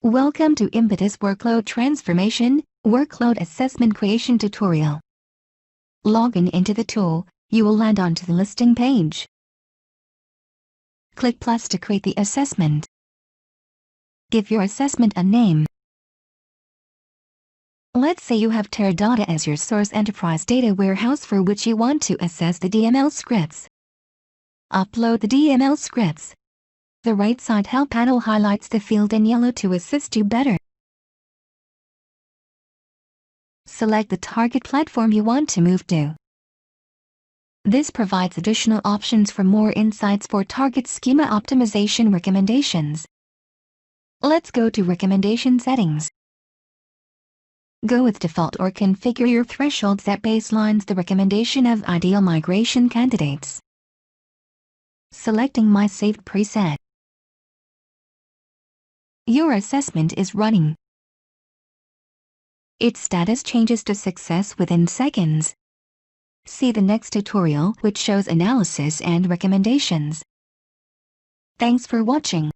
Welcome to Impetus Workload Transformation, Workload Assessment Creation Tutorial. Log into the tool, you will land onto the listing page. Click plus to create the assessment. Give your assessment a name. Let's say you have Teradata as your source enterprise data warehouse for which you want to assess the DML scripts. Upload the DML scripts. The right side help panel highlights the field in yellow to assist you better. Select the target platform you want to move to. This provides additional options for more insights for target schema optimization recommendations. Let's go to recommendation settings. Go with default or configure your thresholds that baselines the recommendation of ideal migration candidates. Selecting My Saved preset. Your assessment is running. Its status changes to success within seconds. See the next tutorial which shows analysis and recommendations. Thanks for watching.